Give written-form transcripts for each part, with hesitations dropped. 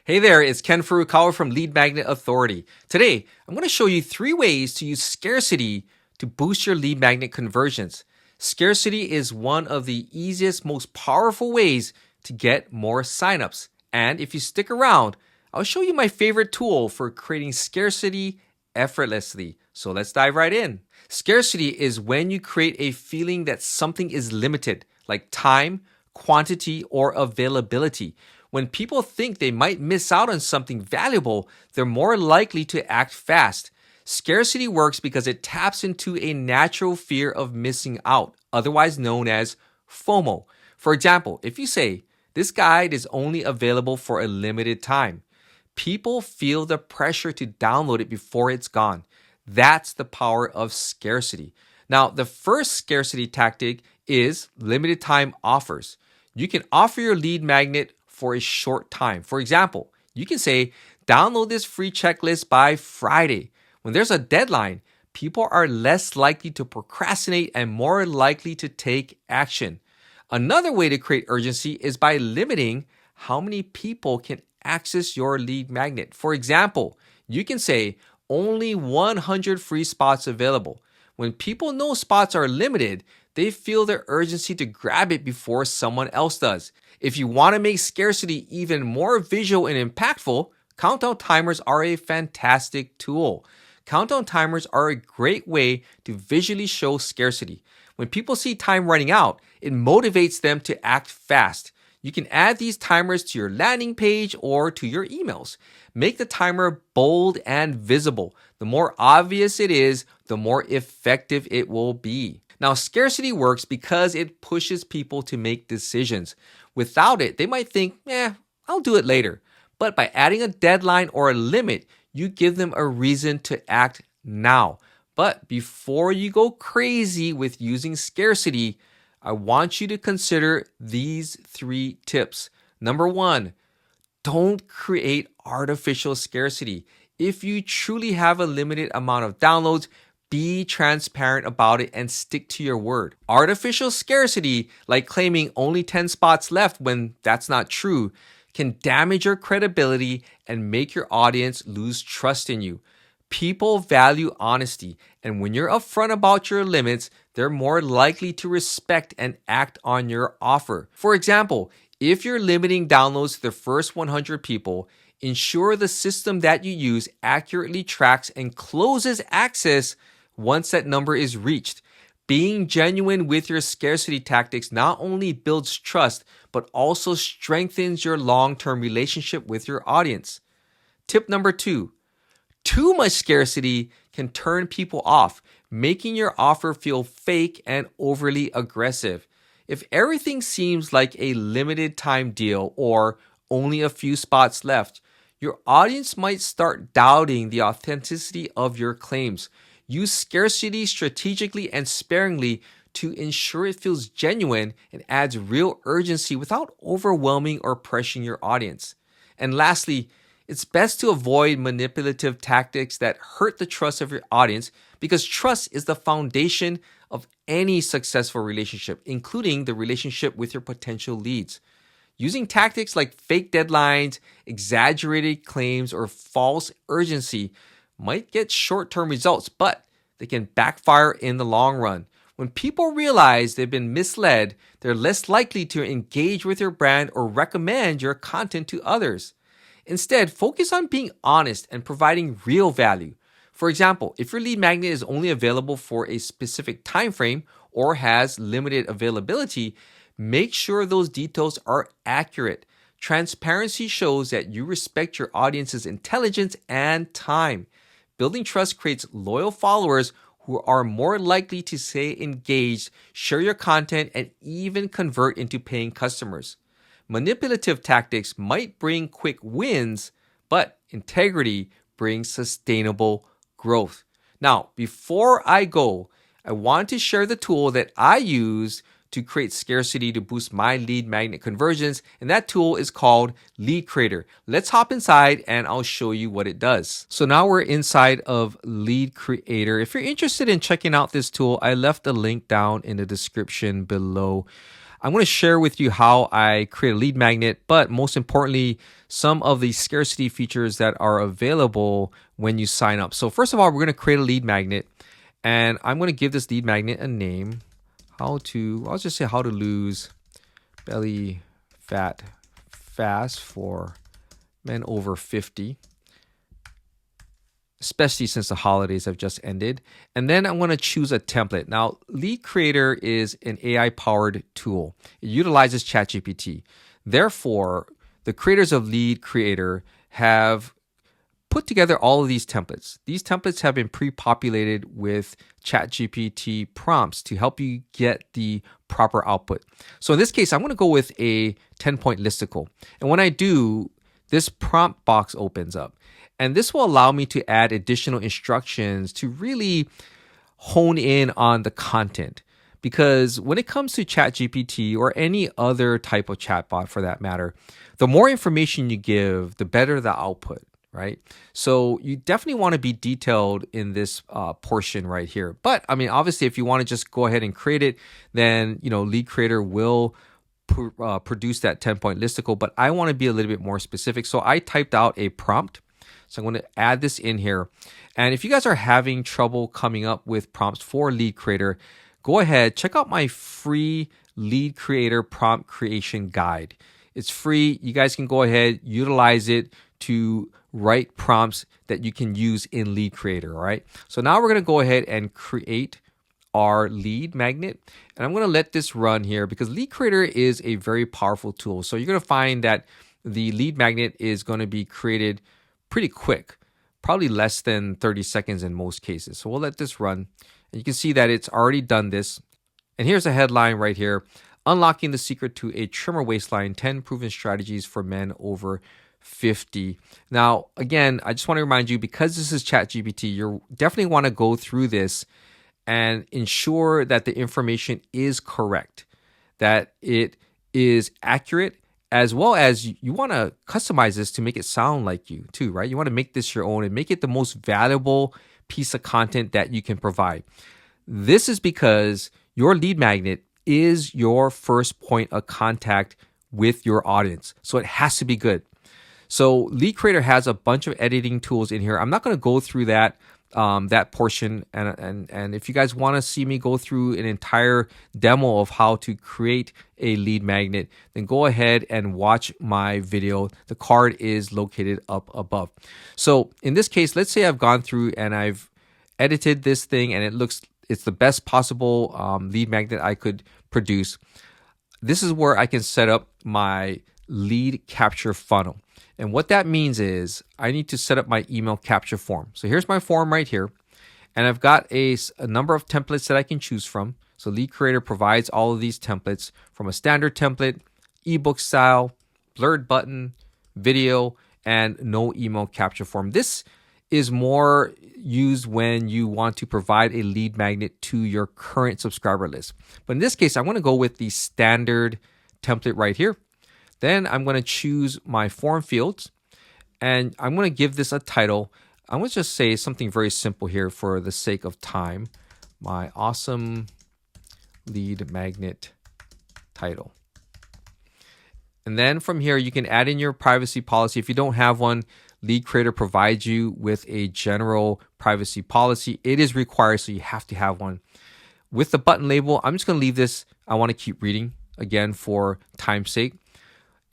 Hey there, it's Ken Furukawa from Lead Magnet Authority. Today, I'm going to show you 3 ways to use scarcity to boost your lead magnet conversions. Scarcity is one of the easiest, most powerful ways to get more signups. And if you stick around, I'll show you my favorite tool for creating scarcity effortlessly. So let's dive right in. Scarcity is when you create a feeling that something is limited, like time, quantity, or availability. When people think they might miss out on something valuable, they're more likely to act fast. Scarcity works because it taps into a natural fear of missing out, otherwise known as FOMO. For example, if you say, "This guide is only available for a limited time," people feel the pressure to download it before it's gone. That's the power of scarcity. Now, the first scarcity tactic is limited time offers. You can offer your lead magnet for a short time. For example, you can say, "Download this free checklist by Friday." When there's a deadline, people are less likely to procrastinate and more likely to take action. Another way to create urgency is by limiting how many people can access your lead magnet. For example, you can say, "Only 100 free spots available." When people know spots are limited, they feel the urgency to grab it before someone else does. If you want to make scarcity even more visual and impactful, countdown timers are a fantastic tool. Countdown timers are a great way to visually show scarcity. When people see time running out, it motivates them to act fast. You can add these timers to your landing page or to your emails. Make the timer bold and visible. The more obvious it is, the more effective it will be. Now, scarcity works because it pushes people to make decisions. Without it, they might think, I'll do it later. But by adding a deadline or a limit, you give them a reason to act now. But before you go crazy with using scarcity, I want you to consider these 3 tips. Number 1, don't create artificial scarcity. If you truly have a limited amount of downloads, be transparent about it and stick to your word. Artificial scarcity, like claiming only 10 spots left when that's not true, can damage your credibility and make your audience lose trust in you. People value honesty, and when you're upfront about your limits, they're more likely to respect and act on your offer. For example, if you're limiting downloads to the first 100 people, ensure the system that you use accurately tracks and closes access once that number is reached. Being genuine with your scarcity tactics not only builds trust, but also strengthens your long-term relationship with your audience. Tip number 2, too much scarcity can turn people off, making your offer feel fake and overly aggressive. If everything seems like a limited time deal or only a few spots left, your audience might start doubting the authenticity of your claims. Use scarcity strategically and sparingly to ensure it feels genuine and adds real urgency without overwhelming or pressuring your audience. And lastly, it's best to avoid manipulative tactics that hurt the trust of your audience, because trust is the foundation of any successful relationship, including the relationship with your potential leads. Using tactics like fake deadlines, exaggerated claims, or false urgency might get short-term results, but they can backfire in the long run. When people realize they've been misled, they're less likely to engage with your brand or recommend your content to others. Instead, focus on being honest and providing real value. For example, if your lead magnet is only available for a specific time frame or has limited availability, make sure those details are accurate. Transparency shows that you respect your audience's intelligence and time. Building trust creates loyal followers who are more likely to stay engaged, share your content, and even convert into paying customers. Manipulative tactics might bring quick wins, but integrity brings sustainable growth. Now, before I go, I want to share the tool that I use to create scarcity to boost my lead magnet conversions, and that tool is called Lead Creator. Let's hop inside and I'll show you what it does. So now we're inside of Lead Creator. If you're interested in checking out this tool, I left a link down in the description below. I'm going to share with you how I create a lead magnet, but most importantly, some of the scarcity features that are available when you sign up. So first of all, we're going to create a lead magnet, and I'm going to give this lead magnet a name. I'll just say how to lose belly fat fast for men over 50, especially since the holidays have just ended. And then I'm going to choose a template. Now, Lead Creator is an AI-powered tool. It utilizes ChatGPT. Therefore, the creators of Lead Creator have put together all of these templates. These templates have been pre-populated with ChatGPT prompts to help you get the proper output. So in this case, I'm going to go with a 10-point listicle. And when I do, this prompt box opens up. And this will allow me to add additional instructions to really hone in on the content. Because when it comes to ChatGPT or any other type of chatbot for that matter, the more information you give, the better the output, right? So you definitely want to be detailed in this portion right here. But I mean, obviously, if you want to just go ahead and create it, then, Lead Creator will produce that 10-point listicle. But I want to be a little bit more specific. So I typed out a prompt. So I'm going to add this in here. And if you guys are having trouble coming up with prompts for Lead Creator, go ahead, check out my free Lead Creator prompt creation guide. It's free. You guys can go ahead, utilize it to write prompts that you can use in Lead Creator, all right? So now we're going to go ahead and create our lead magnet. And I'm going to let this run here because Lead Creator is a very powerful tool. So you're going to find that the lead magnet is going to be created pretty quick, probably less than 30 seconds in most cases. So we'll let this run. And you can see that it's already done this. And here's a headline right here. Unlocking the secret to a trimmer waistline, 10 proven strategies for men over 50. Now, again, I just want to remind you, because this is ChatGPT, you definitely want to go through this and ensure that the information is correct, that it is accurate, as well as you want to customize this to make it sound like you too, right? You want to make this your own and make it the most valuable piece of content that you can provide. This is because your lead magnet is your first point of contact with your audience. So it has to be good. So Lead Creator has a bunch of editing tools in here. I'm not going to go through that portion. And if you guys want to see me go through an entire demo of how to create a lead magnet, then go ahead and watch my video. The card is located up above. So in this case, let's say I've gone through and I've edited this thing and it's the best possible lead magnet I could produce. This is where I can set up my lead capture funnel. And what that means is I need to set up my email capture form. So here's my form right here. And I've got a number of templates that I can choose from. So Lead Creator provides all of these templates from a standard template, ebook style, blurred button, video, and no email capture form. This is more used when you want to provide a lead magnet to your current subscriber list. But in this case, I want to go with the standard template right here. Then I'm going to choose my form fields and I'm going to give this a title. I'm going to just say something very simple here for the sake of time. My awesome lead magnet title. And then from here, you can add in your privacy policy. If you don't have one, Lead Creator provides you with a general privacy policy. It is required, so you have to have one. With the button label, I'm just going to leave this. I want to keep reading again for time's sake.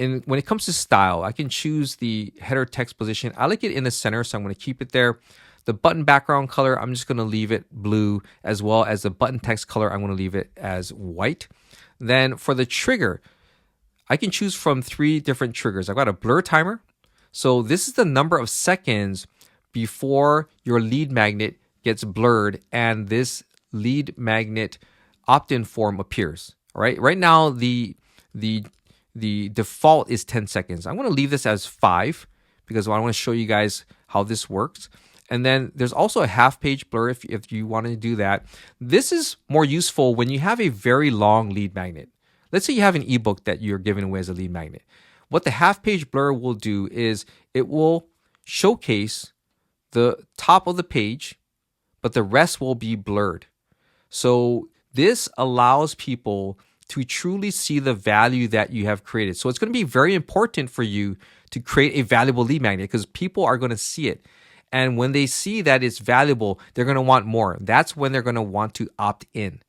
And when it comes to style, I can choose the header text position. I like it in the center, so I'm going to keep it there. The button background color, I'm just going to leave it blue, as well as the button text color, I'm going to leave it as white. Then for the trigger, I can choose from 3 different triggers. I've got a blur timer. So this is the number of seconds before your lead magnet gets blurred and this lead magnet opt-in form appears. All right. Right now, the default is 10 seconds. I'm going to leave this as 5 because I want to show you guys how this works. And then there's also a half page blur if you want to do that. This is more useful when you have a very long lead magnet. Let's say you have an ebook that you're giving away as a lead magnet. What the half page blur will do is it will showcase the top of the page, but the rest will be blurred. So this allows people to truly see the value that you have created. So it's going to be very important for you to create a valuable lead magnet because people are going to see it. And when they see that it's valuable, they're going to want more. That's when they're going to want to opt in.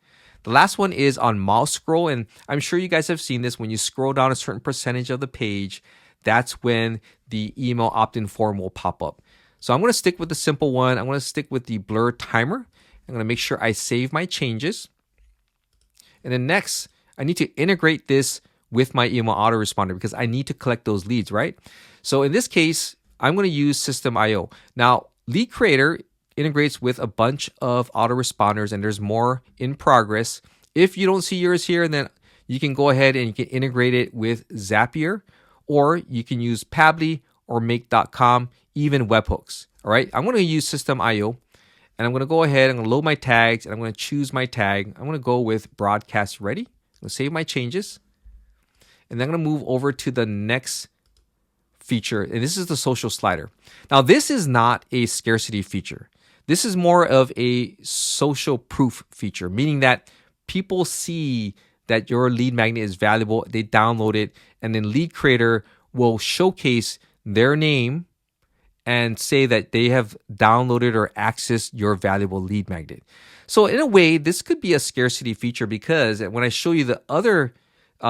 The last one is on mouse scroll. And I'm sure you guys have seen this. When you scroll down a certain percentage of the page, that's when the email opt-in form will pop up. So I'm going to stick with the simple one. I'm going to stick with the blur timer. I'm going to make sure I save my changes. And then next, I need to integrate this with my email autoresponder because I need to collect those leads, right? So in this case, I'm going to use System.io. Now, Lead Creator integrates with a bunch of autoresponders, and there's more in progress. If you don't see yours here, then you can go ahead and you can integrate it with Zapier, or you can use Pabbly or Make.com, even webhooks. All right, I'm going to use System.io, and I'm going to go ahead and I'm going to load my tags, and I'm going to choose my tag. I'm going to go with Broadcast Ready. I'm going to save my changes, and then I'm going to move over to the next feature, and this is the social slider. Now, this is not a scarcity feature. This is more of a social proof feature, meaning that people see that your lead magnet is valuable, they download it, and then Lead Creator will showcase their name and say that they have downloaded or accessed your valuable lead magnet. So in a way, this could be a scarcity feature because when I show you the other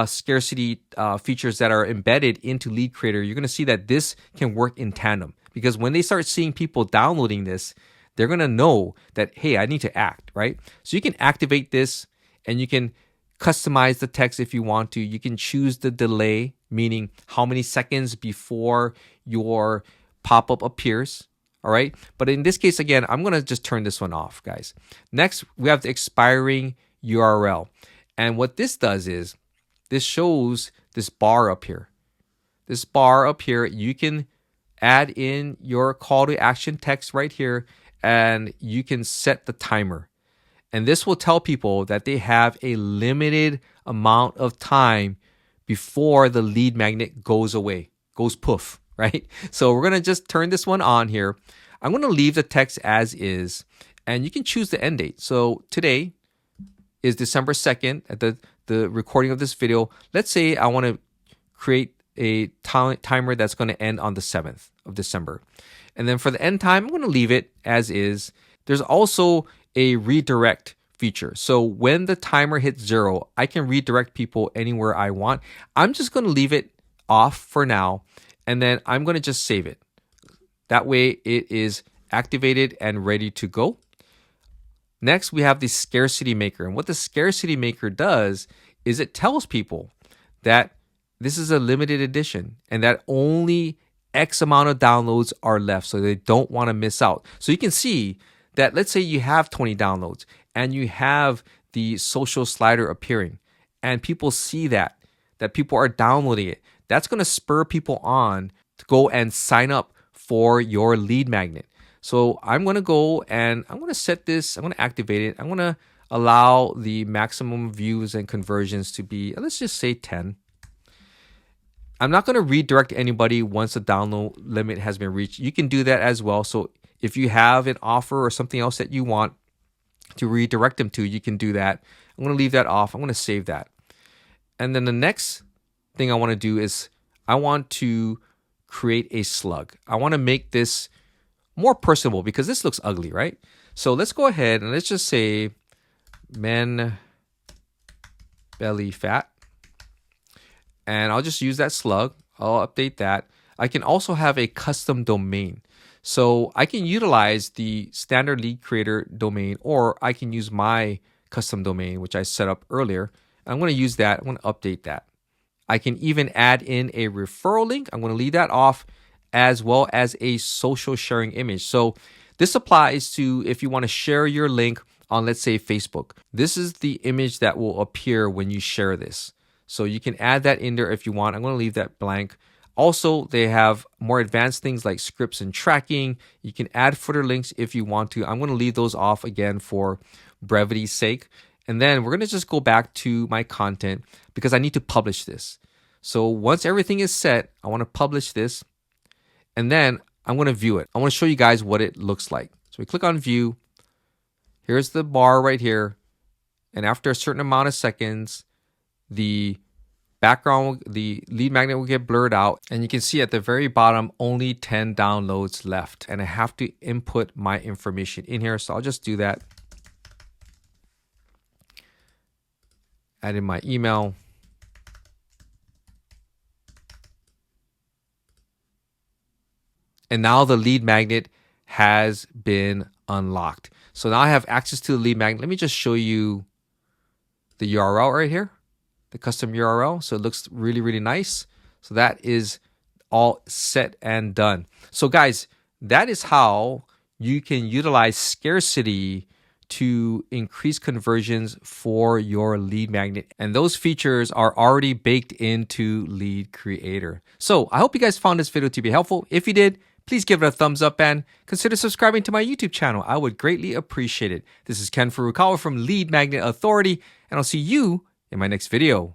scarcity features that are embedded into Lead Creator, you're going to see that this can work in tandem because when they start seeing people downloading this, they're going to know that, hey, I need to act, right? So you can activate this and you can customize the text if you want to. You can choose the delay, meaning how many seconds before your pop-up appears. All right. But in this case, again, I'm going to just turn this one off, guys. Next, we have the expiring URL. And what this does is this shows this bar up here. This bar up here, you can add in your call to action text right here, and you can set the timer. And this will tell people that they have a limited amount of time before the lead magnet goes away, goes poof, right? So we're going to just turn this one on here. I'm going to leave the text as is, and you can choose the end date. So today is December 2nd at the recording of this video. Let's say I want to create a timer that's going to end on the 7th of December. And then for the end time, I'm going to leave it as is. There's also a redirect feature. So when the timer hits 0, I can redirect people anywhere I want. I'm just going to leave it off for now, and then I'm going to just save it. That way it is activated and ready to go. Next, we have the Scarcity Maker. And what the Scarcity Maker does is it tells people that this is a limited edition and that only X amount of downloads are left, so they don't want to miss out. So you can see that, let's say you have 20 downloads and you have the social slider appearing and people see that people are downloading it. That's going to spur people on to go and sign up for your lead magnet. So I'm going to go and I'm going to set this, I'm going to activate it. I'm going to allow the maximum views and conversions to be, let's just say 10. I'm not going to redirect anybody once the download limit has been reached. You can do that as well. So if you have an offer or something else that you want to redirect them to, you can do that. I'm going to leave that off. I'm going to save that. And then the next thing I want to do is I want to create a slug. I want to make this more personable because this looks ugly, right? So let's go ahead and let's just say men belly fat. And I'll just use that slug. I'll update that. I can also have a custom domain. So I can utilize the standard Lead Creator domain, or I can use my custom domain, which I set up earlier. I'm going to use that. I'm going to update that. I can even add in a referral link. I'm going to leave that off, as well as a social sharing image. So this applies to if you want to share your link on, let's say, Facebook. This is the image that will appear when you share this. So you can add that in there if you want. I'm going to leave that blank. Also, they have more advanced things like scripts and tracking. You can add footer links if you want to. I'm going to leave those off again for brevity's sake. And then we're going to just go back to my content because I need to publish this. So once everything is set, I want to publish this. And then I'm going to view it. I want to show you guys what it looks like. So we click on view. Here's the bar right here. And after a certain amount of seconds, the background, the lead magnet will get blurred out. And you can see at the very bottom, only 10 downloads left. And I have to input my information in here. So I'll just do that. Add in my email. And now the lead magnet has been unlocked. So now I have access to the lead magnet. Let me just show you the URL right here, the custom URL. So it looks really, really nice. So that is all set and done. So guys, that is how you can utilize Scarcity to increase conversions for your lead magnet. And those features are already baked into Lead Creator. So I hope you guys found this video to be helpful. If you did, please give it a thumbs up and consider subscribing to my YouTube channel. I would greatly appreciate it. This is Ken Furukawa from Lead Magnet Authority, and I'll see you in my next video.